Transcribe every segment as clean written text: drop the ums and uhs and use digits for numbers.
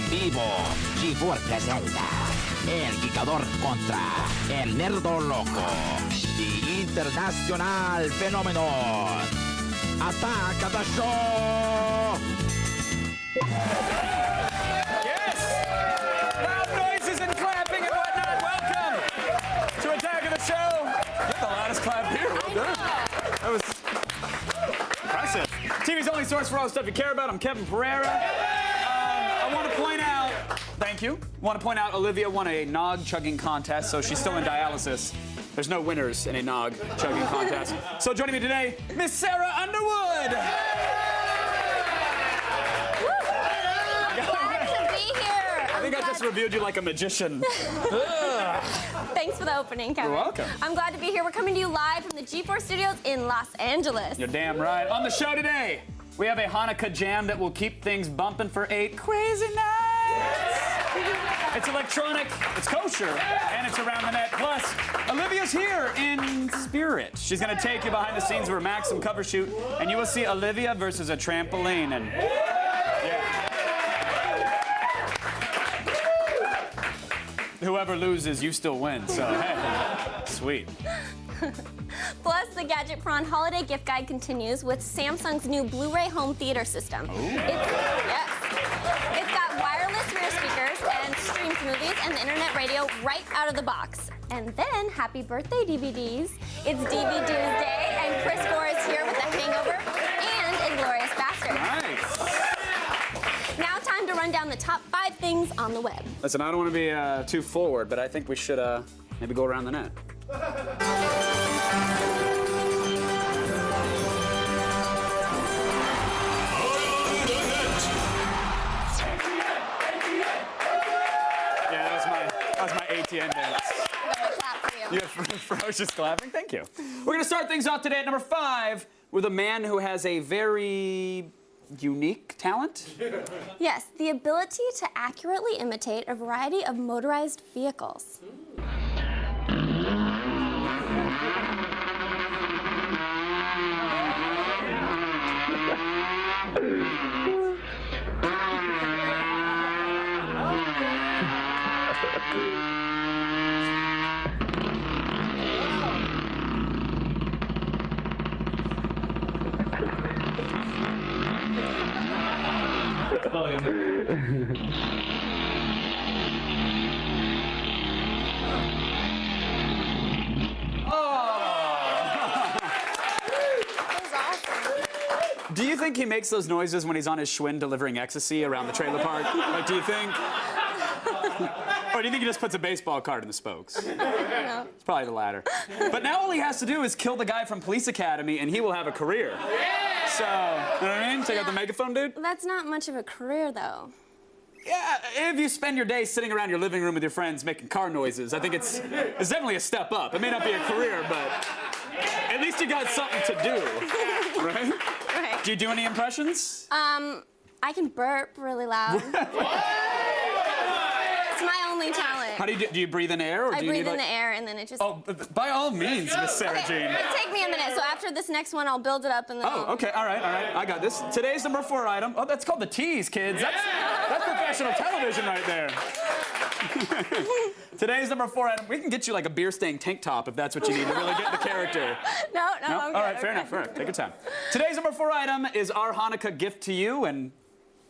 vivo, G4 presenta El Gicador contra El Nerdo Loco y Internacional Fenómeno. ¡Ataca the show! Yes! Loud noises and clapping and whatnot. Welcome to Attack of the Show. Get the loudest clap here. Well done. That was impressive. TV's only source for all the stuff you care about. I'm Kevin Pereira. I want to point out, thank you. I want to point out Olivia won a nog chugging contest, so she's still in dialysis. There's no winners in a nog chugging contest. So joining me today, Miss Sarah Underwood. I think I just reviewed you like a magician. Thanks for the opening, Kevin. You're welcome. I'm glad to be here. We're coming to you live from the G4 studios in Los Angeles. You're damn right. On the show today, we have a Hanukkah jam that will keep things bumping for 8 crazy nights. It's electronic, it's kosher, and it's around the net. Plus, Olivia's here in spirit. She's gonna take you behind the scenes of her Maxim cover shoot, and you will see Olivia versus a trampoline. And whoever loses, you still win. So, hey, sweet. Plus, the Gadget Prawn Holiday Gift Guide continues with Samsung's new Blu-ray home theater system. It's got wireless rear speakers and streams movies and the internet radio right out of the box. And then, happy birthday DVDs. It's DVD Day, and Chris Gore is here with The Hangover and Inglourious Basterds. Nice. Now time to run down the top 5 things on the web. Listen, I don't want to be too forward, but I think we should maybe go around the net. Yeah, that was my ATM dance. You had ferocious clapping? Thank you. We're going to start things off today at number 5 with a man who has a very unique talent. Yes, the ability to accurately imitate a variety of motorized vehicles. Do you think he makes those noises when he's on his Schwinn delivering ecstasy around the trailer park? Like, do you think? Or do you think he just puts a baseball card in the spokes? No. It's probably the latter. But now all he has to do is kill the guy from Police Academy and he will have a career. So, you know what I mean? Take out the megaphone, dude. That's not much of a career, though. Yeah, if you spend your day sitting around your living room with your friends making car noises, I think it's definitely a step up. It may not be a career, but at least you got something to do, right? Right. Do you do any impressions? I can burp really loud. It's my only talent. How do you breathe in air? Or I do you breathe need, in like... the air and then it just... Oh, by all means, Miss Sarah Jean. It'll take me a minute, so after this next one, I'll build it up and then Okay, all right, I got this. Today's number 4 item. Oh, that's called the tease, kids. That's professional television right there. Today's number 4 item. We can get you like a beer-stained tank top if that's what you need to really get the character. No, I'm All right, fair enough. Take your time. Today's number 4 item is our Hanukkah gift to you, and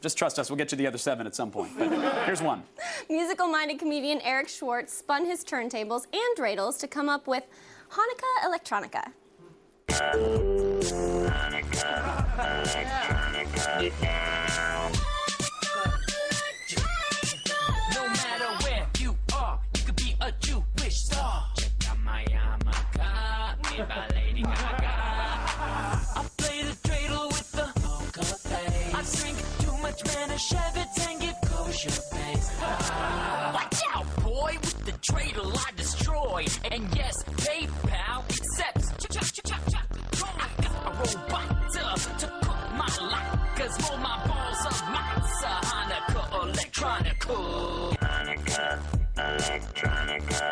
just trust us, we'll get you the other 7 at some point. But here's one. Musical-minded comedian Eric Schwartz spun his turntables and dreidels to come up with Hanukkah Electronica. No matter where you are, you could be a Jewish star. Check out my yarmulke, made by Lady Gaga. I play the dreidel with the poker face. I drink too much Manischewitz and get kosher face. Watch out, boy, with the dreidel I destroy. And yes, PayPal accepts. I got a robot to cook my latkes, roll my balls of matzah. Hanukkah Electronica. Hanukkah Electronica.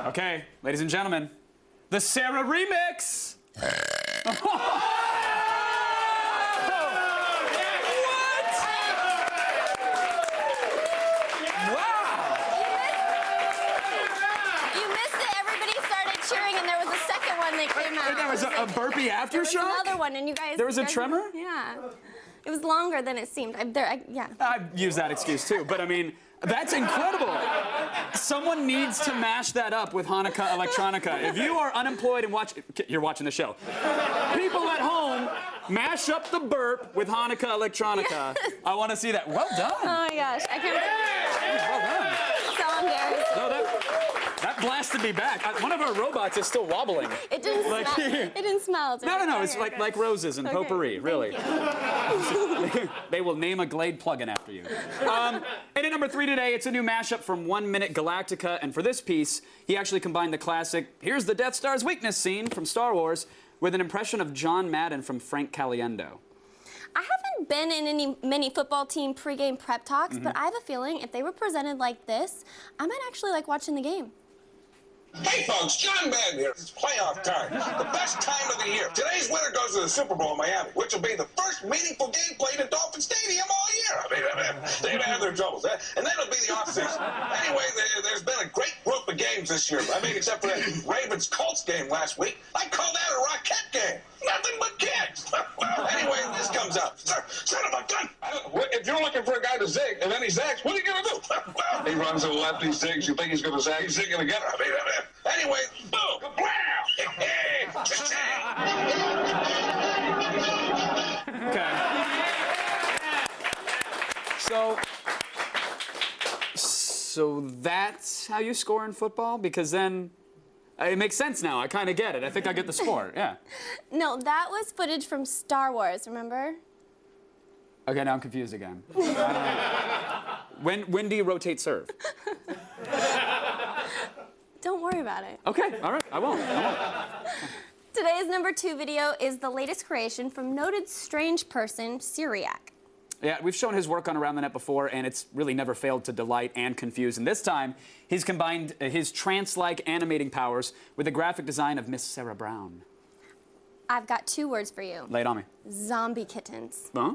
Okay, ladies and gentlemen, the Sarah remix. out. There was a burpee aftershock? There was another one, and you guys... There was a tremor? Yeah. It was longer than it seemed. Yeah. I've used that excuse too, but I mean, that's incredible. Someone needs to mash that up with Hanukkah Electronica. If you are unemployed and you're watching the show. People at home, mash up the burp with Hanukkah Electronica. Yes. I want to see that. Well done. Oh my gosh, I can't believe it. Well done. So embarrassing. No, that blasted me back. One of our robots is still wobbling. It didn't smell. It didn't smell. No. It's like roses and potpourri, really. They will name a Glade plugin after you. And at number 3 today, it's a new mashup from 1 Minute Galactica. And for this piece, he actually combined the classic "Here's the Death Star's weakness" scene from Star Wars with an impression of John Madden from Frank Caliendo. I haven't been in many football team pregame prep talks, but I have a feeling if they were presented like this, I might actually like watching the game. Hey folks, John Madden here. It's playoff time. The best time of the year. Today's winner goes to the Super Bowl in Miami, which will be the first meaningful game played at Dolphin Stadium all year. I mean, they've had their troubles. And then it'll be the offseason. Anyway, there's been a great group of games this year. I mean, except for that Ravens-Colts game last week. I call that a rocket game. Nothing but kicks. Anyway, this comes up. Son of a gun. If you're looking for a guy to zig, and then he zags, what are you going to do? He runs to the left, he zigs. You think he's going to zag? He's zigging again. Anyway, boom. Okay. So that's how you score in football? Because then it makes sense now. I kind of get it. I think I get the sport. Yeah. No, that was footage from Star Wars, remember? Okay, now I'm confused again. When do you rotate serve? Don't worry about it. Okay, all right, I won't. Today's number 2 video is the latest creation from noted strange person, Syriac. Yeah, we've shown his work on Around the Net before, and it's really never failed to delight and confuse. And this time, he's combined his trance-like animating powers with the graphic design of Miss Sarah Brown. I've got 2 words for you. Lay it on me. Zombie kittens. Huh?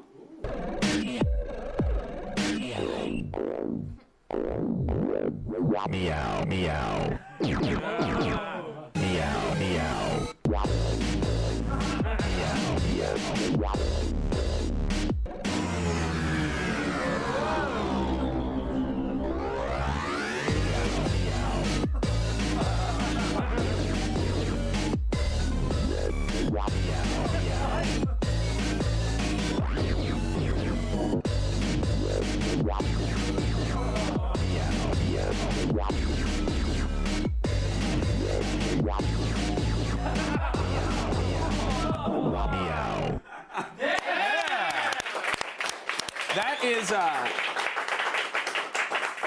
Meow, meow. Meow, meow.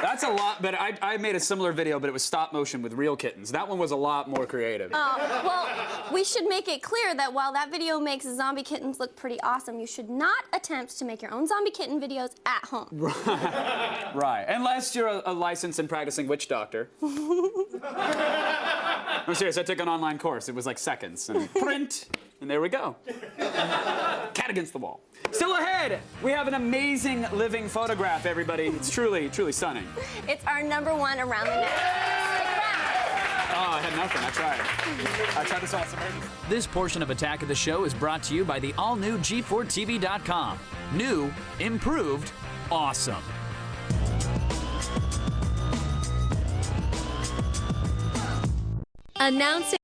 That's a lot, but I made a similar video, but it was stop motion with real kittens. That one was a lot more creative. Well, we should make it clear that while that video makes zombie kittens look pretty awesome, you should not attempt to make your own zombie kitten videos at home. Right. Unless you're a licensed and practicing witch doctor. I'm serious, I took an online course. It was like seconds. And print, and there we go. Cat against the wall. Still ahead, we have an amazing living photograph, everybody. It's truly, truly stunning. It's our number 1 Around the Net. Stick around. Oh, I had nothing. I tried to solve some urgency. This portion of Attack of the Show is brought to you by the all-new G4TV.com. New, improved, awesome. Announcing.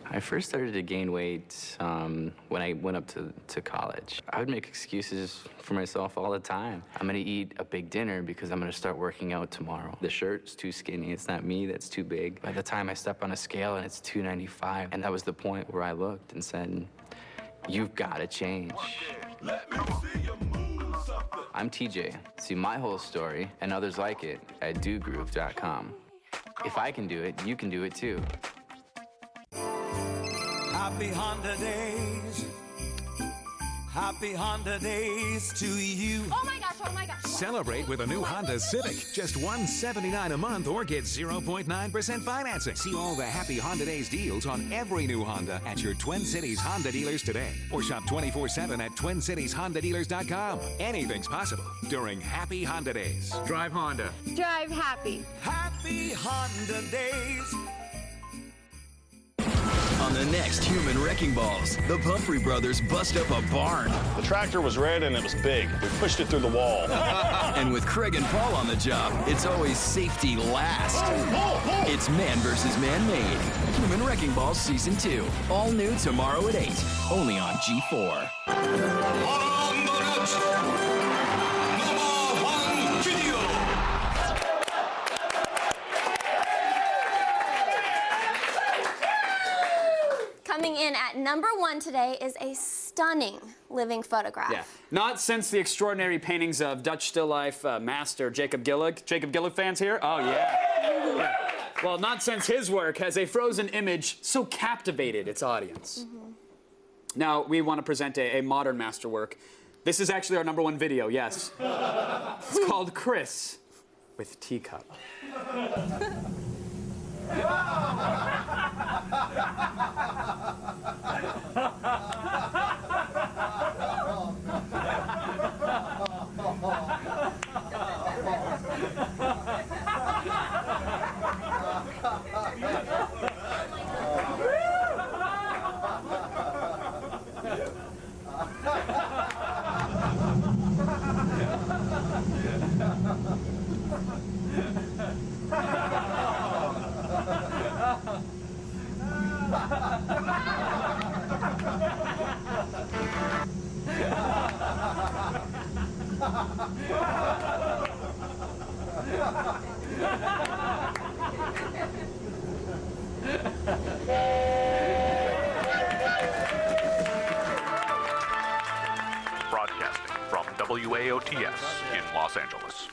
I first started to gain weight when I went up to college. I would make excuses for myself all the time. I'm gonna eat a big dinner because I'm gonna start working out tomorrow. The shirt's too skinny, it's not me that's too big. By the time I step on a scale and it's 295, and that was the point where I looked and said, you've gotta change. I'm TJ. See my whole story and others like it at dogroove.com. If I can do it, you can do it too. Happy Honda Days. Happy Honda Days to you. Oh my gosh, oh my gosh. Celebrate with a new Honda Civic. Just $179 a month or get 0.9% financing. See all the Happy Honda Days deals on every new Honda at your Twin Cities Honda dealers today. Or shop 24/7 at TwinCitiesHondaDealers.com. Anything's possible during Happy Honda Days. Drive Honda. Drive happy. Happy Honda Days. On the next Human Wrecking Balls, the Pumphrey brothers bust up a barn. The tractor was red and it was big. We pushed it through the wall. And with Craig and Paul on the job, it's always safety last. It's Man vs. Man-Made. Human Wrecking Balls Season 2. All new tomorrow at 8. Only on G4. Coming in at #1 today is a stunning living photograph. Yeah, not since the extraordinary paintings of Dutch still life master Jacob Gillig. Jacob Gillig fans here? Oh, yeah. Well, not since his work has a frozen image so captivated its audience. Now, we want to present a modern masterwork. This is actually our #1 video, yes. It's called Chris with Teacup. Broadcasting from WAOTS in Los Angeles.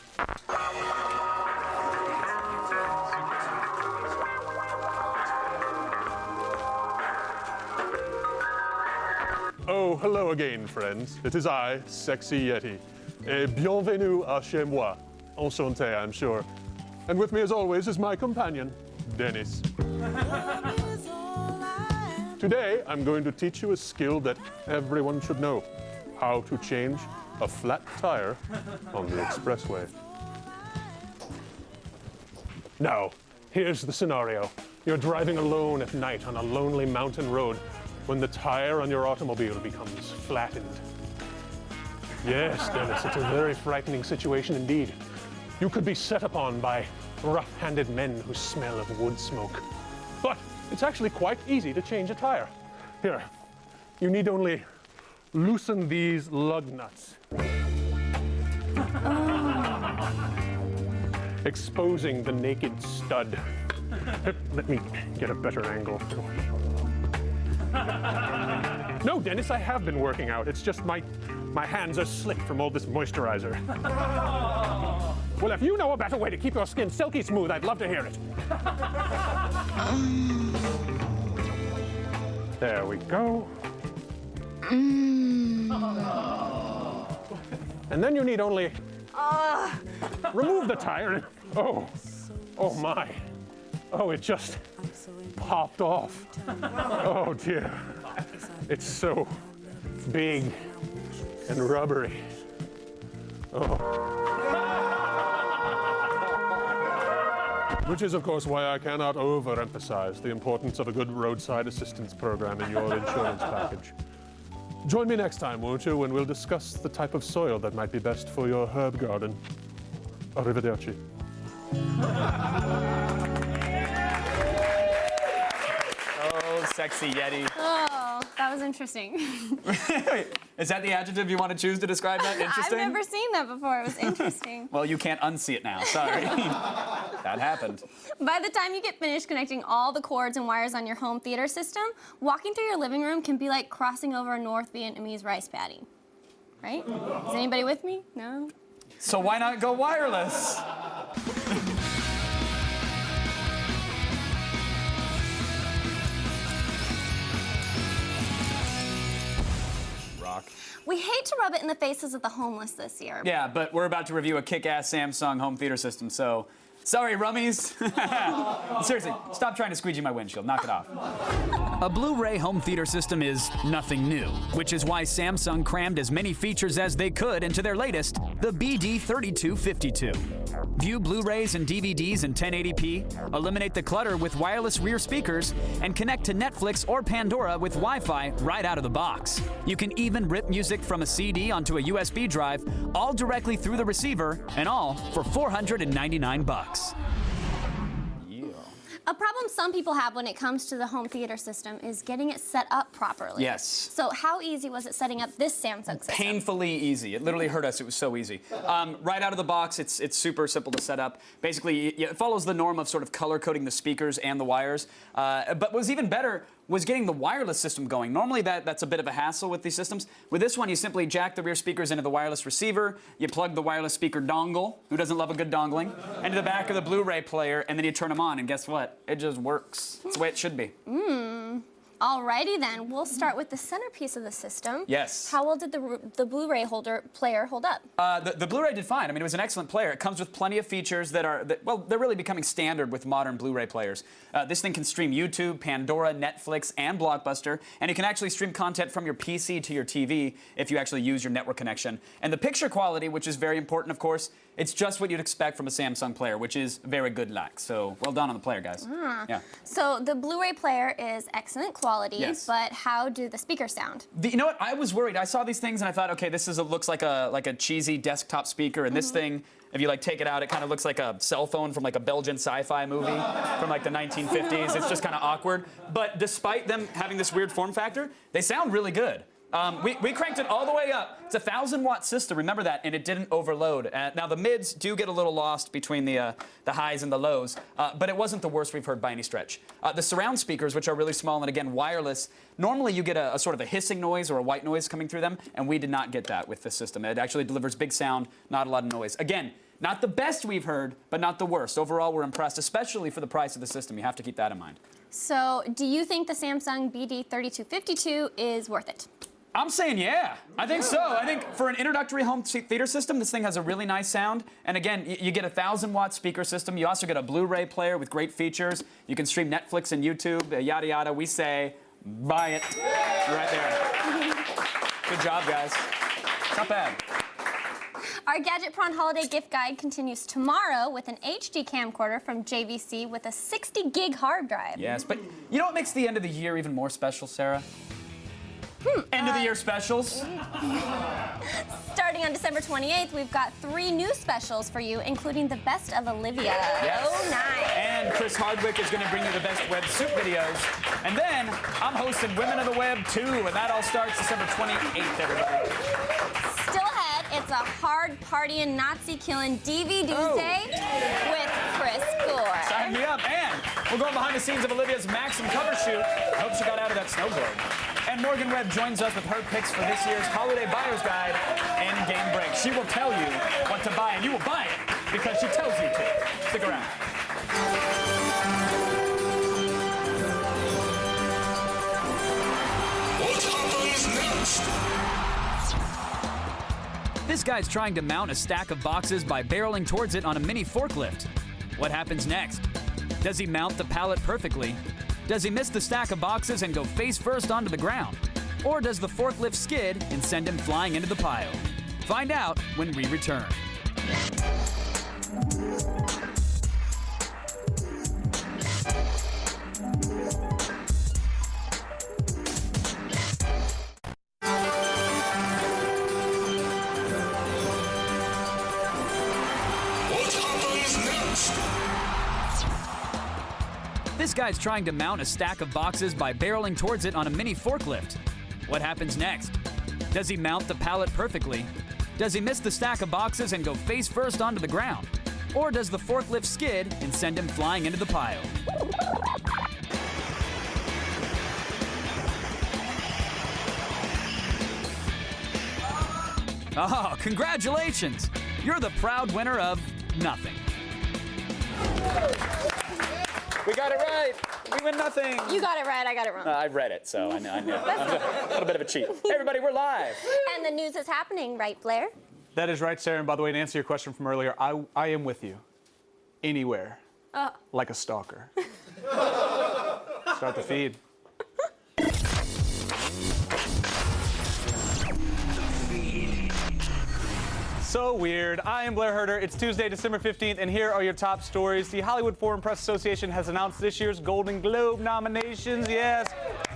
Oh, hello again, friends. It is I, Sexy Yeti. Et bienvenue à chez moi. Enchanté, I'm sure. And with me, as always, is my companion, Dennis. Today, I'm going to teach you a skill that everyone should know. How to change a flat tire on the expressway. Now, here's the scenario. You're driving alone at night on a lonely mountain road when the tire on your automobile becomes flattened. Yes, Dennis, it's a very frightening situation indeed. You could be set upon by rough-handed men who smell of wood smoke. But it's actually quite easy to change a tire. Here, you need only loosen these lug nuts. Exposing the naked stud. Let me get a better angle. No, Dennis, I have been working out. It's just my hands are slick from all this moisturizer. Well, if you know a better way to keep your skin silky smooth, I'd love to hear it. There we go. And then you need only remove the tire and oh my. Oh, it just popped off. Oh dear. It's so big and rubbery. Oh. Which is, of course, why I cannot overemphasize the importance of a good roadside assistance program in your insurance package. Join me next time, won't you, when we'll discuss the type of soil that might be best for your herb garden. Arrivederci. Oh, Sexy Yeti. Oh, that was interesting. Is that the adjective you want to choose to describe that? Interesting? I've never seen that before. It was interesting. Well, you can't unsee it now. Sorry. That happened. By the time you get finished connecting all the cords and wires on your home theater system, walking through your living room can be like crossing over a North Vietnamese rice paddy. Right? Is anybody with me? No? So why not go wireless? Rock. We hate to rub it in the faces of the homeless this year. Yeah, but we're about to review a kick-ass Samsung home theater system, so sorry, rummies. Seriously, stop trying to squeegee my windshield. Knock it off. A Blu-ray home theater system is nothing new, which is why Samsung crammed as many features as they could into their latest, the BD3252. View Blu-rays and DVDs in 1080p, eliminate the clutter with wireless rear speakers, and connect to Netflix or Pandora with Wi-Fi right out of the box. You can even rip music from a CD onto a USB drive, all directly through the receiver, and all for $499. A problem some people have when it comes to the home theater system is getting it set up properly. Yes. So how easy was it setting up this Samsung system? Painfully easy. It literally hurt us. It was so easy. Right out of the box, it's super simple to set up. Basically, it follows the norm of sort of color coding the speakers and the wires. But what was even better was getting the wireless system going. Normally that's a bit of a hassle with these systems. With this one, you simply jack the rear speakers into the wireless receiver, you plug the wireless speaker dongle, who doesn't love a good dongling, into the back of the Blu-ray player, and then you turn them on, and guess what? It just works. It's the way it should be. Alrighty then, we'll start with the centerpiece of the system. Yes. How well did the Blu-ray player hold up? The Blu-ray did fine. I mean, it was an excellent player. It comes with plenty of features well, they're really becoming standard with modern Blu-ray players. This thing can stream YouTube, Pandora, Netflix, and Blockbuster, and it can actually stream content from your PC to your TV if you actually use your network connection. And the picture quality, which is very important, of course, it's just what you'd expect from a Samsung player, which is very good luck. So, well done on the player, guys. Yeah. So the Blu-ray player is excellent quality, Yes. but how do the speakers sound? You know what? I was worried. I saw these things and I thought, okay, this looks like a cheesy desktop speaker, and this thing, if you take it out, it kind of looks like a cell phone from like a Belgian sci-fi movie from like the 1950s. It's just kind of awkward. But despite them having this weird form factor, they sound really good. We cranked it all the way up. It's a 1,000-watt system, remember that, and it didn't overload. Now, the mids do get a little lost between the highs and the lows, but it wasn't the worst we've heard by any stretch. The surround speakers, which are really small and, again, wireless, normally you get a sort of a hissing noise or a white noise coming through them, and we did not get that with this system. It actually delivers big sound, not a lot of noise. Again, not the best we've heard, but not the worst. Overall, we're impressed, especially for the price of the system. You have to keep that in mind. So, do you think the Samsung BD3252 is worth it? I'm saying yeah. I think so. I think for an introductory home theater system, this thing has a really nice sound. And again, you get a 1,000-watt speaker system. You also get a Blu-ray player with great features. You can stream Netflix and YouTube, yada, yada. We say, buy it. Right there. Good job, guys. Not bad. Our Gadget Prawn Holiday Gift Guide continues tomorrow with an HD camcorder from JVC with a 60-gig hard drive. Yes, but you know what makes the end of the year even more special, Sarah? End of the year specials. Starting on December 28th, we've got 3 new specials for you, including the best of Olivia. Yes. Oh, nice. And Chris Hardwick is going to bring you the best web soup videos. And then I'm hosting Women of the Web 2, and that all starts December 28th, everybody. Still ahead, it's a hard partying, Nazi-killing DVD Day with Chris Gore. Sign me up. And we're going behind the scenes of Olivia's Maxim cover shoot. I hope she got out of that snowboard. And Morgan Webb joins us with her picks for this year's Holiday Buyer's Guide and Game Break. She will tell you what to buy, and you will buy it because she tells you to. Stick around. What happens next? This guy's trying to mount a stack of boxes by barreling towards it on a mini forklift. What happens next? Does he mount the pallet perfectly? Does he miss the stack of boxes and go face first onto the ground? Or does the forklift skid and send him flying into the pile? Find out when we return. What happens next? This guy's trying to mount a stack of boxes by barreling towards it on a mini forklift. What happens next? Does he mount the pallet perfectly? Does he miss the stack of boxes and go face first onto the ground? Or does the forklift skid and send him flying into the pile? Oh, congratulations! You're the proud winner of nothing. We got it right. We win nothing. You got it right, I got it wrong. I read it, so I know. I'm a little bit of a cheat. Hey, everybody, we're live. And the news is happening, right, Blair? That is right, Sarah. And by the way, to answer your question from earlier, I am with you. Anywhere. Like a stalker. Start the feed. So weird. I am Blair Herter. It's Tuesday, December 15th, and here are your top stories. The Hollywood Foreign Press Association has announced this year's Golden Globe nominations. Yes.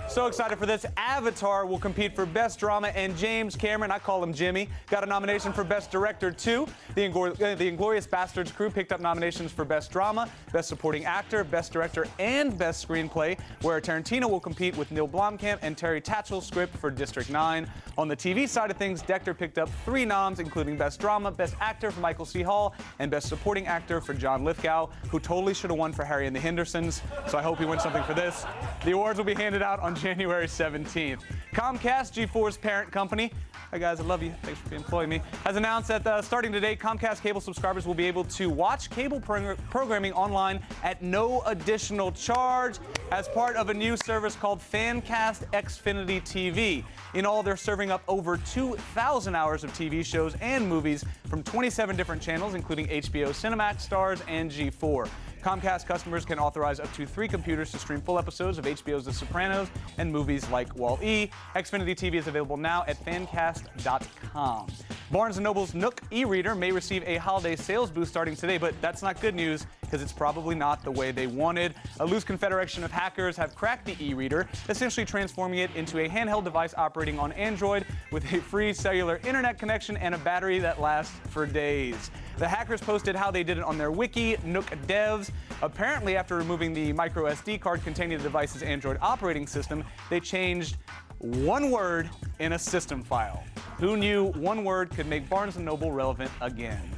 So excited for this. Avatar will compete for Best Drama, and James Cameron, I call him Jimmy, got a nomination for Best Director, too. The Inglourious Basterds crew picked up nominations for Best Drama, Best Supporting Actor, Best Director, and Best Screenplay, where Tarantino will compete with Neil Blomkamp and Terry Tatchell's script for District 9. On the TV side of things, Dector picked up 3 noms, including Best Drama, Best Actor for Michael C. Hall, and Best Supporting Actor for John Lithgow, who totally should have won for Harry and the Hendersons, so I hope he wins something for this. The awards will be handed out on January 17th. Comcast, G4's parent company, hi guys, I love you, thanks for employing me, has announced that starting today, Comcast cable subscribers will be able to watch cable programming online at no additional charge as part of a new service called Fancast Xfinity TV. In all, they're serving up over 2,000 hours of TV shows and movies from 27 different channels, including HBO, Cinemax, Stars, and G4. Comcast customers can authorize up to 3 computers to stream full episodes of HBO's The Sopranos and movies like Wall-E. Xfinity TV is available now at fancast.com. Barnes & Noble's Nook e-reader may receive a holiday sales boost starting today, but that's not good news because it's probably not the way they wanted. A loose confederation of hackers have cracked the e-reader, essentially transforming it into a handheld device operating on Android with a free cellular internet connection and a battery that lasts for days. The hackers posted how they did it on their wiki, Nook Devs. Apparently, after removing the micro SD card containing the device's Android operating system, they changed one word in a system file. Who knew one word could make Barnes & Noble relevant again?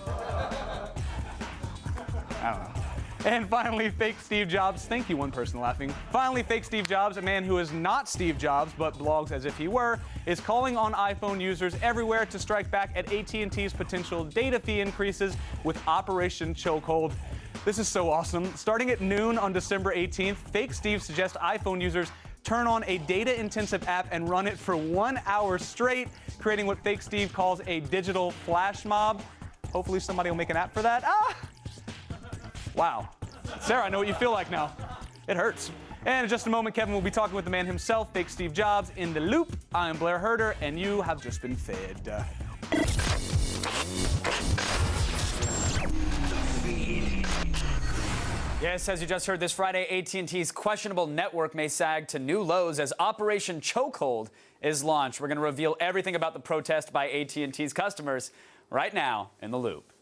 I don't know. And finally, fake Steve Jobs. Thank you, one person laughing. Finally, fake Steve Jobs, a man who is not Steve Jobs but blogs as if he were, is calling on iPhone users everywhere to strike back at AT&T's potential data fee increases with Operation Chokehold. This is so awesome. Starting at noon on December 18th, fake Steve suggests iPhone users turn on a data-intensive app and run it for 1 hour straight, creating what fake Steve calls a digital flash mob. Hopefully somebody will make an app for that. Wow. Sarah, I know what you feel like now. It hurts. And in just a moment, Kevin will be talking with the man himself, fake Steve Jobs, in the loop. I am Blair Herter, and you have just been fed. Yes, as you just heard, this Friday, AT&T's questionable network may sag to new lows as Operation Chokehold is launched. We're going to reveal everything about the protest by AT&T's customers right now in the loop.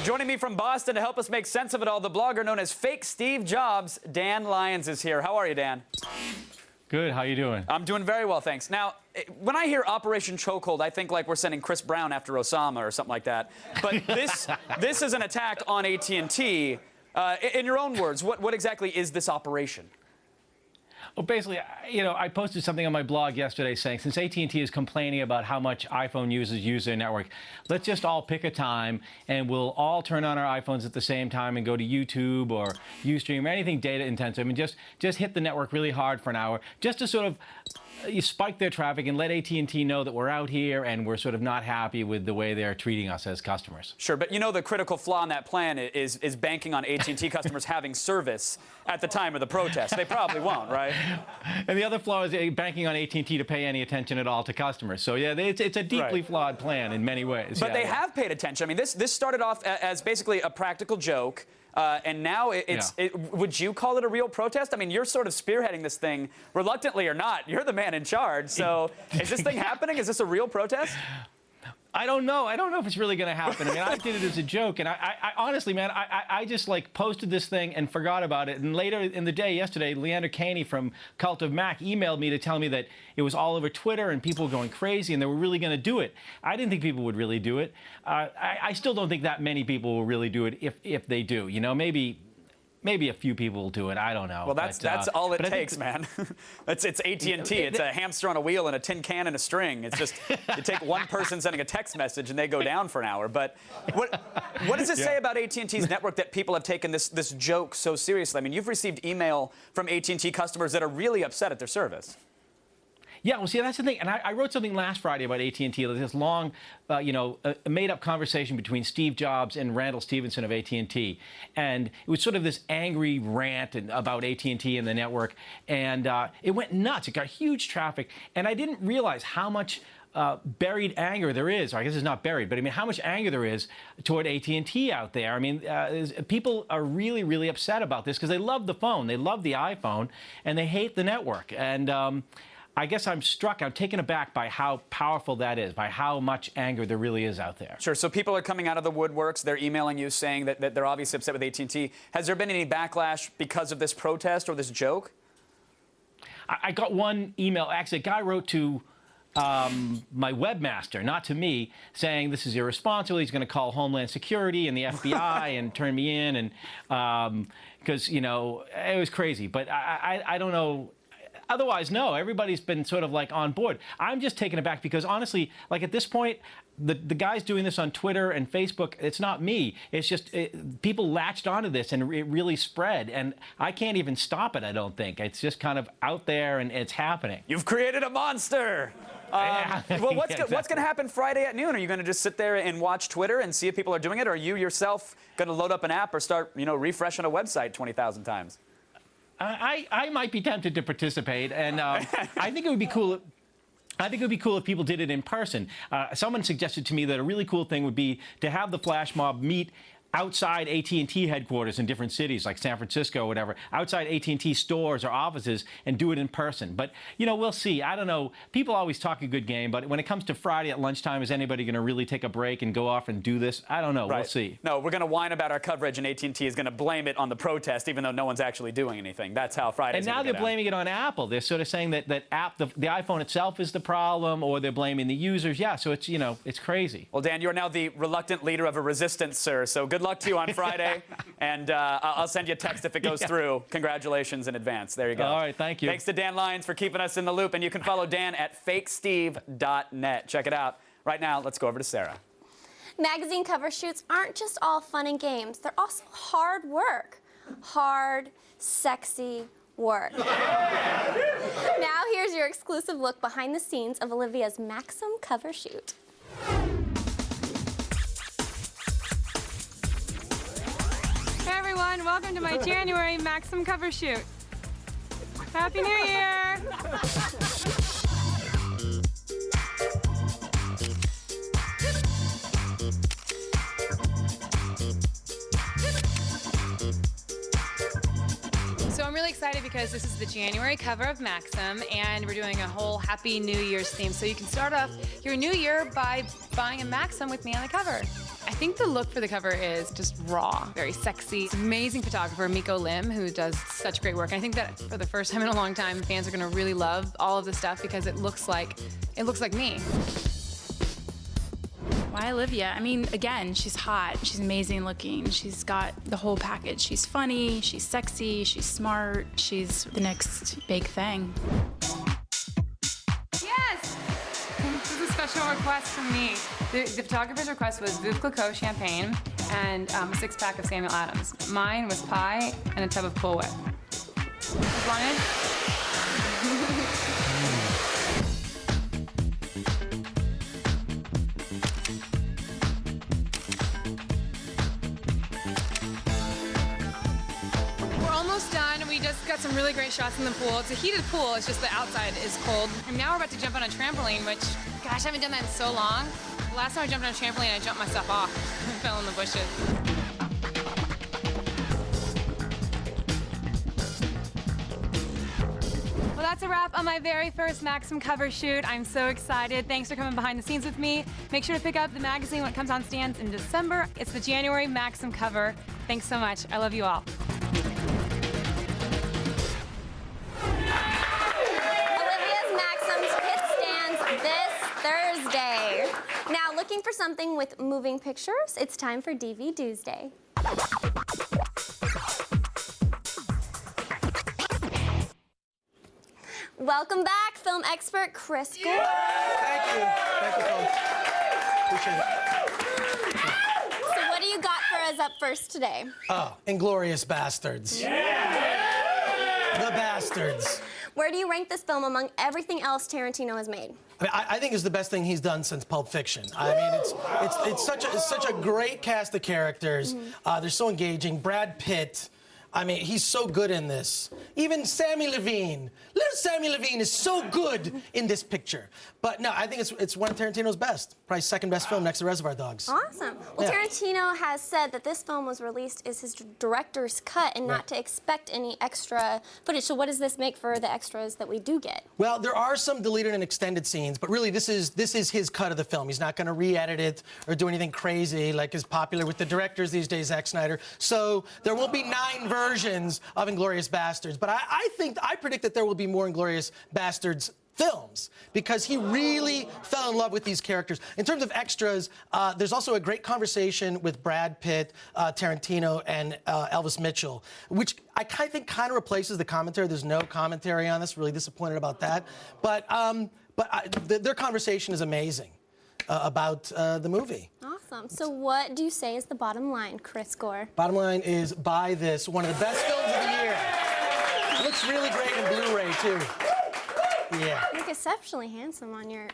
Joining me from Boston to help us make sense of it all, the blogger known as Fake Steve Jobs, Dan Lyons is here. How are you, Dan? Good. How you doing? I'm doing very well, thanks. Now, when I hear Operation Chokehold, I think like we're sending Chris Brown after Osama or something like that. But this is an attack on AT&T. In your own words, what exactly is this operation? Well, basically, I posted something on my blog yesterday saying, since AT&T is complaining about how much iPhone users use their network, let's just all pick a time and we'll all turn on our iPhones at the same time and go to YouTube or Ustream or anything data intensive and just hit the network really hard for an hour just to sort of spike their traffic and let AT&T know that we're out here and we're sort of not happy with the way they're treating us as customers. Sure, but the critical flaw in that plan is banking on AT&T customers having service at the time of the protest. They probably won't, right? And the other flaw is banking on AT&T to pay any attention at all to customers. So yeah, it's a deeply flawed plan in many ways. But they have paid attention. I mean, this started off as basically a practical joke. And now would you call it a real protest? I mean, you're sort of spearheading this thing, reluctantly or not. You're the man in charge. So is this thing happening? Is this a real protest? I don't know. I don't know if it's really going to happen. I mean, I did it as a joke, and I honestly, man, I just posted this thing and forgot about it. And later in the day, yesterday, Leander Caney from Cult of Mac emailed me to tell me that it was all over Twitter and people were going crazy and they were really going to do it. I didn't think people would really do it. I still don't think that many people will really do it if they do. Maybe a few people will do it. I don't know. Well, that's all it takes, man. It's AT&T. It's a hamster on a wheel and a tin can and a string. It's just you take one person sending a text message and they go down for an hour. But what does it say about AT&T's network that people have taken this joke so seriously? I mean, you've received email from AT&T customers that are really upset at their service. Yeah, well, see, that's the thing. And I wrote something last Friday about AT&T, this long, a made-up conversation between Steve Jobs and Randall Stephenson of AT&T. And it was sort of this angry rant about AT&T and the network. And it went nuts. It got huge traffic. And I didn't realize how much buried anger there is. Or I guess it's not buried, but I mean, how much anger there is toward AT&T out there. I mean, people are really, really upset about this because they love the phone. They love the iPhone, and they hate the network. And I guess I'm taken aback by how powerful that is, by how much anger there really is out there. Sure, so people are coming out of the woodworks. They're emailing you saying that they're obviously upset with AT&T. Has there been any backlash because of this protest or this joke? I got one email. Actually, a guy wrote to my webmaster, not to me, saying this is irresponsible. He's going to call Homeland Security and the FBI and turn me in, and because, it was crazy. But I don't know. Otherwise, no, everybody's been sort of like on board. I'm just taken aback because honestly, like at this point, the guys doing this on Twitter and Facebook, it's not me. It's just people latched onto this and it really spread. And I can't even stop it, I don't think. It's just kind of out there and it's happening. You've created a monster. Well, what's going to happen Friday at noon? Are you going to just sit there and watch Twitter and see if people are doing it? Or are you yourself going to load up an app or start, refreshing a website 20,000 times? I might be tempted to participate, and I think it would be cool. I think it would be cool if people did it in person. Someone suggested to me that a really cool thing would be to have the flash mob meet outside AT&T headquarters in different cities like San Francisco or whatever, outside AT&T stores or offices, and do it in person. But, we'll see. I don't know. People always talk a good game, but when it comes to Friday at lunchtime, is anybody going to really take a break and go off and do this? I don't know. Right. We'll see. No, we're going to whine about our coverage, and AT&T is going to blame it on the protest, even though no one's actually doing anything. That's how Friday's. And now they're blaming it on Apple. They're sort of saying that the iPhone itself is the problem, or they're blaming the users. Yeah, so it's, it's crazy. Well, Dan, you're now the reluctant leader of a resistance, sir, so good luck to you on Friday, and I'll send you a text if it goes through. Congratulations in advance. There you go. All right, thank you. Thanks to Dan Lyons for keeping us in the loop, and you can follow Dan at fakesteve.net. Check it out. Right now, let's go over to Sarah. Magazine cover shoots aren't just all fun and games. They're also hard work. Hard, sexy work. Now here's your exclusive look behind the scenes of Olivia's Maxim cover shoot. Hey everyone, welcome to my January Maxim cover shoot. Happy New Year! So I'm really excited because this is the January cover of Maxim, and we're doing a whole Happy New Year's theme. So you can start off your new year by buying a Maxim with me on the cover. I think the look for the cover is just raw, very sexy. It's an amazing photographer, Miko Lim, who does such great work. And I think that for the first time in a long time, fans are going to really love all of the stuff because it looks like me. Why Olivia? I mean, again, she's hot, she's amazing looking, she's got the whole package. She's funny, she's sexy, she's smart, she's the next big thing. Yes! This is a special request from me. The photographer's request was Veuve Clicquot champagne and a 6-pack of Samuel Adams. Mine was pie and a tub of Cool Whip. Wanted? We're almost done. We just got some really great shots in the pool. It's a heated pool, it's just the outside is cold. And now we're about to jump on a trampoline, which, gosh, I haven't done that in so long. Last time I jumped on a trampoline, I jumped myself off and fell in the bushes. Well, that's a wrap on my very first Maxim cover shoot. I'm so excited. Thanks for coming behind the scenes with me. Make sure to pick up the magazine when it comes on stands in December. It's the January Maxim cover. Thanks so much. I love you all. Olivia's Maxim's hit stands this Thursday. Now, looking for something with moving pictures? It's time for DV Tuesday. Welcome back, film expert Chris Gore. Thank you. Thank you, folks. Appreciate it. So what do you got for us up first today? Oh, Inglourious Bastards. Yeah! The Bastards. Where do you rank this film among everything else Tarantino has made? I mean, I think it's the best thing he's done since Pulp Fiction. I mean, it's such a great cast of characters. They're so engaging. Brad Pitt. I mean, he's so good in this. Even Sammy Levine. Little Sammy Levine is so good in this picture. But no, I think it's one of Tarantino's best. Probably second best film next to Reservoir Dogs. Awesome. Well, Yeah. Tarantino has said that this film was released as his director's cut and not to expect any extra footage. So what does this make for the extras that we do get? Well, there are some deleted and extended scenes, but really this is his cut of the film. He's not going to re-edit it or do anything crazy like is popular with the directors these days, Zack Snyder. So there won't be 9 versions of Inglourious Bastards, but I predict that there will be more Inglourious Bastards films because he really fell in love with these characters. In terms of extras, there's also a great conversation with Brad Pitt, Tarantino, and Elvis Mitchell, which I think kind of replaces the commentary. There's no commentary on this. Really disappointed about that. But their conversation is amazing about the movie. Awesome. So what do you say is the bottom line, Chris Gore? Bottom line is buy this. One of the best films of the year. It looks really great in Blu-ray too. Yeah. You look exceptionally handsome on your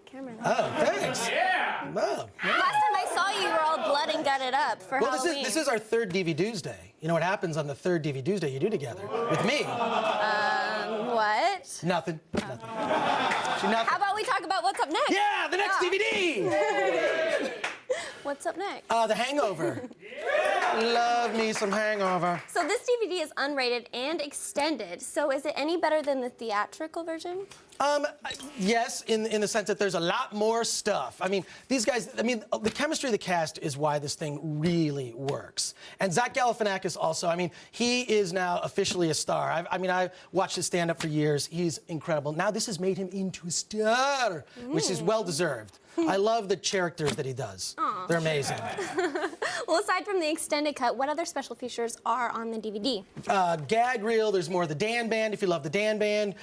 camera. Oh, thanks. Yeah. Wow. Last time I saw you, you were all blood and gutted up for Halloween. This is our third DVD Day. You know what happens on the third DVD Day you do together with me? What? Nothing. Nothing. How about we talk about what's up next? Yeah, the next DVD. What's up next? The Hangover. Love me some Hangover. So this DVD is unrated and extended. So is it any better than the theatrical version? Yes, in the sense that there's a lot more stuff. I mean, these guys, the chemistry of the cast is why this thing really works. And Zach Galifianakis also, I mean, he is now officially a star. I've watched his stand-up for years. He's incredible. Now this has made him into a star, which is well-deserved. I love the characters that he does. Aww. They're amazing. Well, aside from the extended cut, what other special features are on the DVD? Gag reel, there's more of the Dan Band, if you love the Dan Band.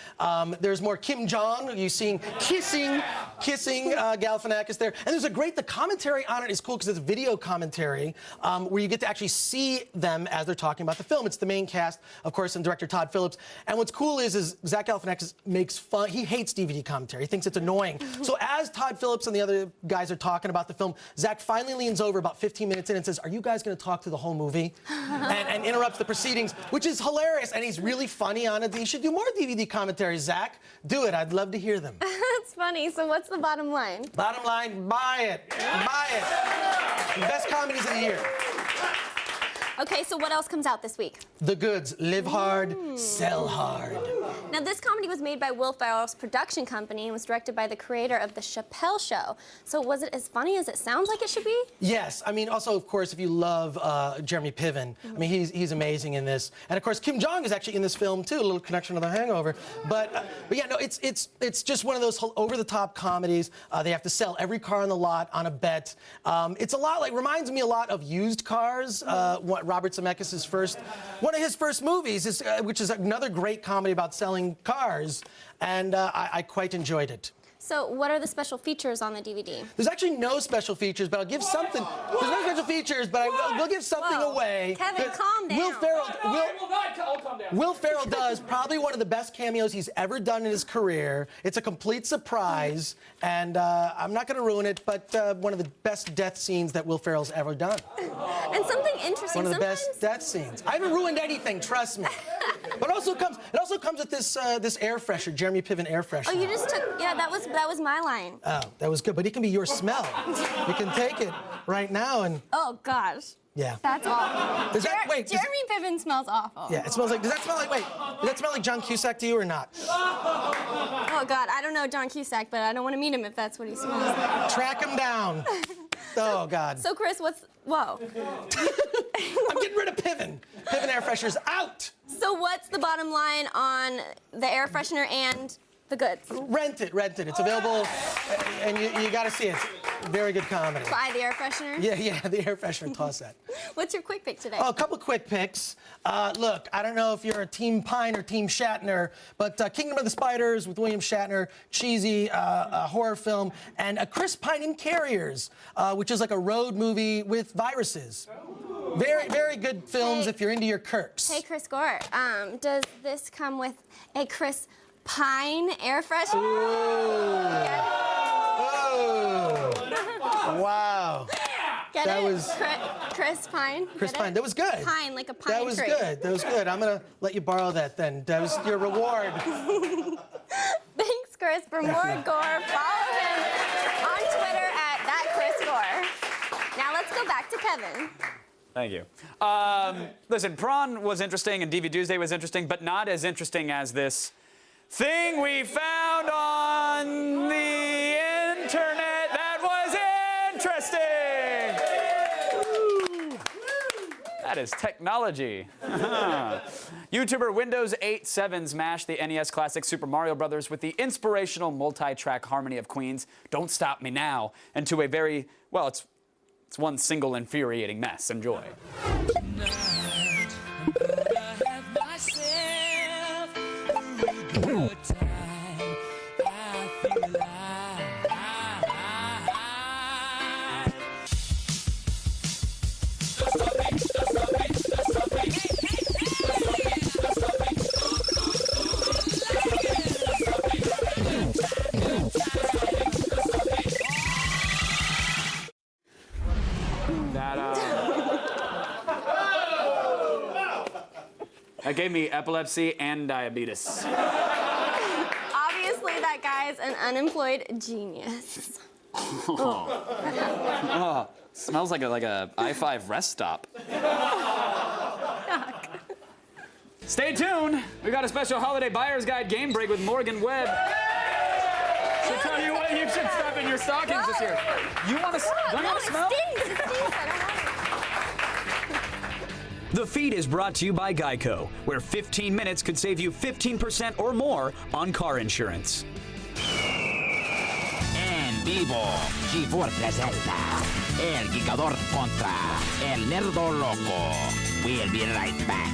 There's more Kim Jong, you seen kissing Galifianakis there. And the commentary on it is cool because it's video commentary where you get to actually see them as they're talking about the film. It's the main cast, of course, and director Todd Phillips. And what's cool is Zach Galifianakis makes fun, he hates DVD commentary. He thinks it's annoying. So as Todd Phillips and the other guys are talking about the film, Zach finally leans over about 15 minutes in and says, "Are you guys going to talk through the whole movie?" and interrupts the proceedings, which is hilarious. And he's really funny on it. You should do more DVD commentaries, Zach. Do it. I'd love to hear them. That's funny. So what's the bottom line? Bottom line, buy it. Buy it. The best comedies of the year. Okay, so what else comes out this week? The Goods. Live hard, sell hard. Now, this comedy was made by Will Ferrell's production company and was directed by the creator of The Chappelle Show. So was it as funny as it sounds like it should be? Yes. I mean, also, of course, if you love Jeremy Piven, I mean, he's amazing in this. And, of course, Kim Jong is actually in this film, too, a little connection to The Hangover. But yeah, no, it's just one of those over-the-top comedies. They have to sell every car on the lot on a bet. It's a lot reminds me a lot of Used Cars, Robert Zemeckis' one of his first movies, which is another great comedy about selling cars, and I quite enjoyed it. So what are the special features on the DVD? There's actually no special features, but I'll give something. There's no special features, but I will give something away. Kevin, calm down. Will Ferrell does probably one of the best cameos he's ever done in his career. It's a complete surprise, and I'm not going to ruin it, but one of the best death scenes that Will Ferrell's ever done. And something interesting. One of the best death scenes. I haven't ruined anything, trust me. But it also comes with this air freshener, Jeremy Piven air freshener. Oh, you just took, yeah, that was my line. Oh, that was good, but it can be your smell. You can take it right now and... Oh, gosh. Yeah. That's awful. Jeremy Piven smells awful. Yeah, it smells like, does that smell like John Cusack to you or not? Oh, God, I don't know John Cusack, but I don't want to meet him if that's what he smells like. Track him down. Oh, God. So, Chris, whoa. I'm getting rid of Piven. Piven air freshener's out. So what's the bottom line on the air freshener and the Goods? Rent it. It's available, and you got to see it. Very good comedy. Fly the air freshener? Yeah, the air freshener, toss that. What's your quick pick today? Oh, a couple quick picks. Look, I don't know if you're a Team Pine or Team Shatner, but Kingdom of the Spiders with William Shatner, cheesy horror film, and Chris Pine in Carriers, which is like a road movie with viruses. Very, very good films if you're into your Kirks. Hey, Chris Gore, does this come with a Chris Pine air freshener? Wow. Get that it? was Chris Pine? Chris Get Pine. it? That was good. Pine, like a pine That was tree. good. That was good. I'm going to let you borrow that then. That was your reward. Thanks, Chris. For more Gore, follow him on Twitter at @ThatChrisGore. Now let's go back to Kevin. Thank you. Listen, Prawn was interesting and DV Tuesday was interesting, but not as interesting as this thing we found on the internet that was interesting. That is technology. YouTuber Windows 8 smashed the NES classic Super Mario Bros. With the inspirational multi-track harmony of Queen's Don't Stop Me Now into a very, well, it's one single infuriating mess. Enjoy. That gave me epilepsy and diabetes. Obviously, that guy's an unemployed genius. Oh, smells like a I-5 rest stop. Stay tuned. We got a special holiday buyer's guide game break with Morgan Webb. She'll tell you what you should stuff in your stockings this year. You want to? Don't you want to smell? It stings. I don't want it. The feed is brought to you by Geico, where 15 minutes could save you 15% or more on car insurance. En vivo, G4 presenta El Gigador contra El Nerdo Loco. We'll be right back.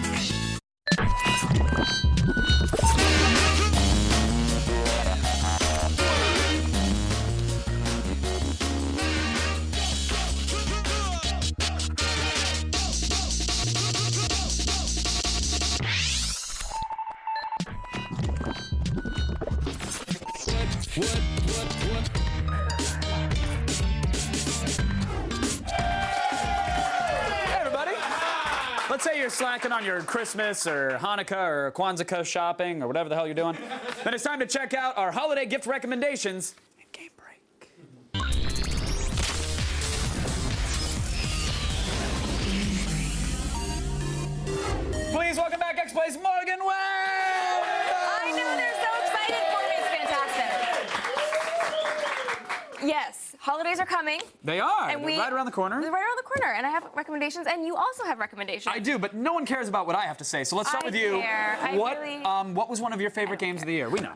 Let's say you're slacking on your Christmas or Hanukkah or Kwanzaa shopping or whatever the hell you're doing. Then it's time to check out our holiday gift recommendations and game break. Please welcome back X-Play's Morgan Webb! I know, they're so excited for me. It's fantastic. Yes, holidays are coming. They are. And They're right around the corner. They're right around the corner, and I have recommendations, and you also have recommendations. I do, but no one cares about what I have to say. So let's start with you. care. What was one of your favorite games of the year? We know.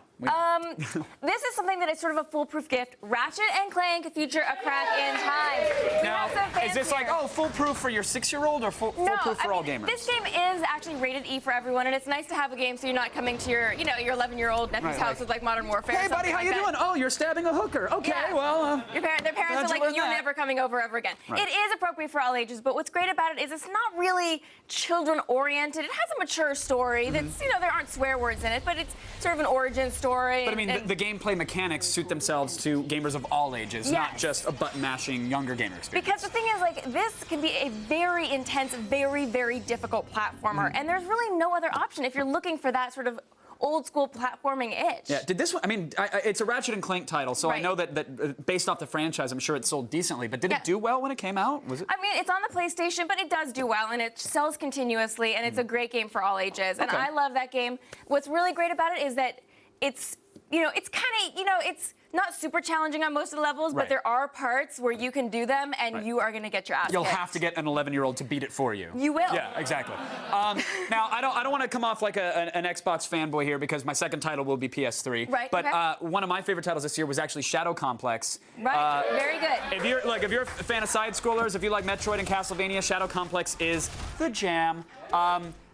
This is something that is sort of a foolproof gift. Ratchet and Clank feature a crack in time. We have some fans Is this here. like, oh, foolproof for your 6-year-old or foolproof for all gamers? This game is actually rated E for everyone, and it's nice to have a game so you're not coming to your 11-year-old nephew's house with like Modern Warfare. Hey, buddy, how you doing? Oh, you're stabbing a hooker. Okay, well. Their parents are like, you're never coming over ever again. Right. It is appropriate for all ages, but what's great about it is it's not really children-oriented. It has a mature story. That's there aren't swear words in it, but it's sort of an origin story. But I mean, the gameplay mechanics suit themselves to gamers of all ages, not just a button-mashing younger gamer experience. Because the thing is, like, this can be a very intense, very, very difficult platformer, and there's really no other option if you're looking for that sort of old-school platforming itch. Yeah, did this one, I mean, it's a Ratchet and Clank title, so I know that based off the franchise, I'm sure it sold decently, but did it do well when it came out? Was it? I mean, it's on the PlayStation, but it does do well, and it sells continuously, and it's a great game for all ages, and I love that game. What's really great about it is that it's you know, it's kind of, you know, it's not super challenging on most of the levels, Right. but there are parts where you can do them and Right. you are going to get your ass You'll kicked. have to get an 11-year-old to beat it for you. You will. Yeah, exactly. Now, I don't want to come off like an Xbox fanboy here because my second title will be PS3. Right, But okay. one of my favorite titles this year was actually Shadow Complex. Right, very good. If you're a fan of side scrollers, if you like Metroid and Castlevania, Shadow Complex is the jam.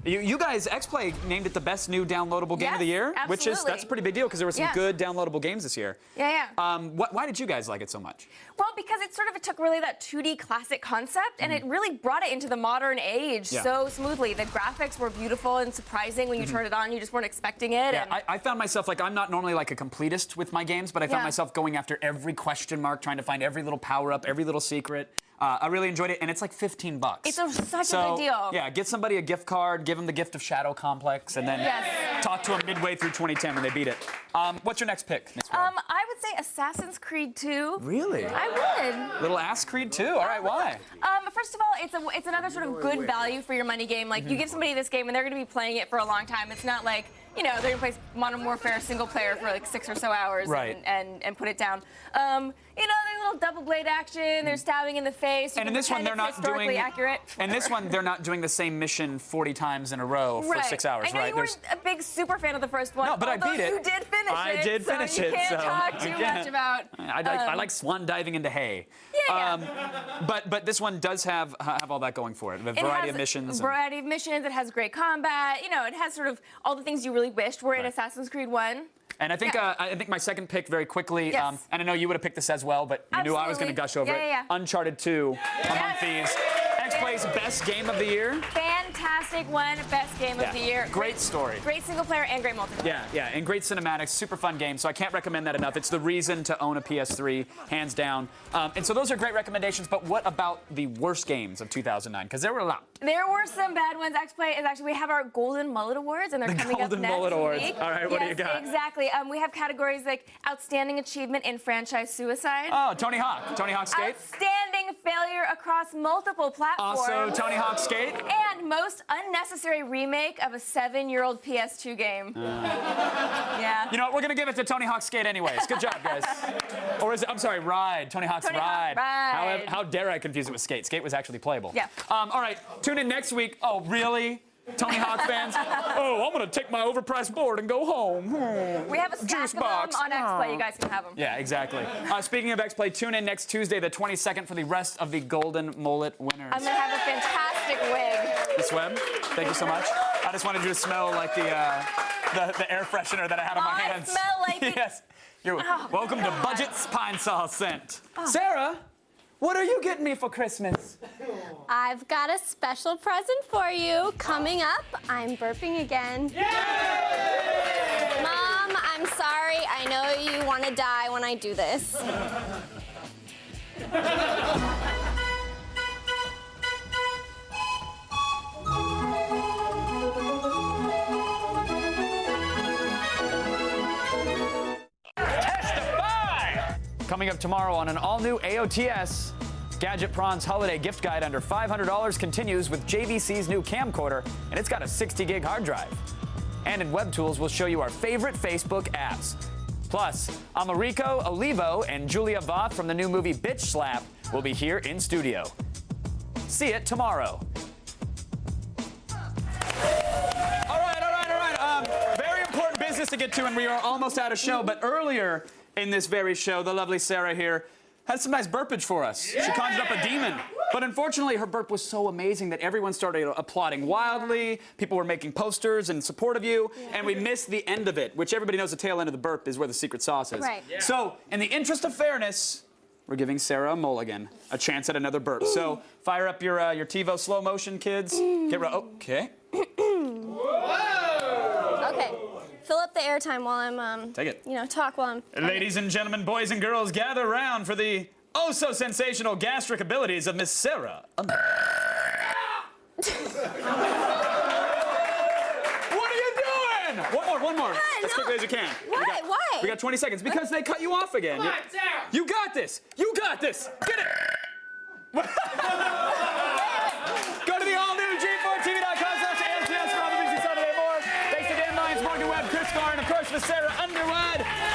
You guys, XPlay named it the best new downloadable game of the year, which is that's a pretty big deal because there were some Yeah. good downloadable games this year. Yeah, yeah. Why did you guys like it so much? Well, because it took really that 2D classic concept and it really brought it into the modern age Yeah. so smoothly. The graphics were beautiful and surprising when you turned it on. You just weren't expecting it. Yeah, and I found myself, like, I'm not normally like a completist with my games, but I found Yeah. myself going after every question mark, trying to find every little power-up, every little secret. I really enjoyed it, and it's like $15. It's such a good deal. Yeah, get somebody a gift card, give them the gift of Shadow Complex, and then Yes. talk to them midway through 2010 when they beat it. What's your next pick, Miss Webb? I would say Assassin's Creed 2. Really? I would. Little Ass Creed 2? All right, why? First of all, it's another sort of good value for your money game. Like, you give somebody this game and they're going to be playing it for a long time. It's not like, you know, they're going to play Modern Warfare single player for like 6 or so hours Right. and put it down. You know, there's a little double blade action. They're stabbing in the face. And in this one, they're not historically doing. accurate. In this one, they're not doing the same mission 40 times in a row for 6 hours, I know right? you weren't a big super fan of the first one. No, but I although beat it. You did finish it. I did finish so it. You can't so talk too much about. I like swan diving into hay. But this one does have all that going for it. A variety of missions. Variety of missions. It has great combat. You know, it has sort of all the things you really wished were in Assassin's Creed 1. And I think my second pick very quickly, Yes. and I know you would have picked this as well, but you knew I was going to gush over it. Yeah. Uncharted 2 among thieves. XPlay's best game of the year. Fantastic one, best game of the year. Great story. Great single player and great multiplayer. Yeah, and great cinematics, super fun game, so I can't recommend that enough. It's the reason to own a PS3, hands down. And so those are great recommendations, but what about the worst games of 2009? Because there were a lot. There were some bad ones. XPlay is actually, we have our Golden Mullet Awards, and they're coming up Golden next Mullet Awards. week. All right, what do you got? Exactly. We have categories like Outstanding Achievement in Franchise Suicide. Oh, Tony Hawk. Tony Hawk Skate. Outstanding Failure across multiple platforms. Also, Tony Hawk Skate. And most unnecessary remake of a 7-year-old PS2 game. Yeah. You know what? We're going to give it to Tony Hawk Skate anyways. Good job, guys. Or is it, I'm sorry, Ride. Tony Hawk's Tony Hawk Ride. How dare I confuse it with Skate? Skate was actually playable. Yeah. All right, tune in next week. Oh, really? Tony Hawk fans? Oh, I'm going to take my overpriced board and go home. We have a stack Juice of box. them on XPlay. You guys can have them. Yeah, exactly. Speaking of XPlay, tune in next Tuesday, the 22nd, for the rest of the Golden Mullet winners. I'm going to have a fantastic wig. Miss Webb, thank you so much. I just wanted you to smell like the air freshener that I had on my hands. I smell like it. Yes. You're welcome to Budget's Pine Sol Scent. Oh. Sarah, what are you getting me for Christmas? I've got a special present for you. Coming up, I'm burping again. Mom, I'm sorry. I know you want to die when I do this. Coming up tomorrow on an all-new AOTS, Gadget Prawn's holiday gift guide under $500 continues with JVC's new camcorder, and it's got a 60-gig hard drive. And in Web Tools, we'll show you our favorite Facebook apps. Plus, Americo Olivo and Julia Voth from the new movie Bitch Slap will be here in studio. See it tomorrow. All right. Very important business to get to, and we are almost out of show. But earlier in this very show, the lovely Sarah here had some nice burpage for us. She conjured up a demon. But unfortunately, her burp was so amazing that everyone started applauding wildly. People were making posters in support of you. And we missed the end of it, which everybody knows the tail end of the burp is where the secret sauce is. Right. Yeah. So, in the interest of fairness, we're giving Sarah a mulligan, a chance at another burp. So, fire up your TiVo slow motion, kids. Get ready. Okay. Okay. Fill up the airtime while I'm, Take it. you know, talk while I'm... Ladies and gentlemen, boys and girls, gather round for the oh-so-sensational gastric abilities of Miss Sarah. What are you doing? One more. As quickly as you can. Why? Why? We got 20 seconds because they cut you off again. Come on, Sarah. You got this. You got this. Get it. Go to the all-new G4TV.com/AOTS for all the busy Saturday more. Thanks to Dan Lyons. Morgan Webb, Chris Carr, and of course for Sarah Underwood.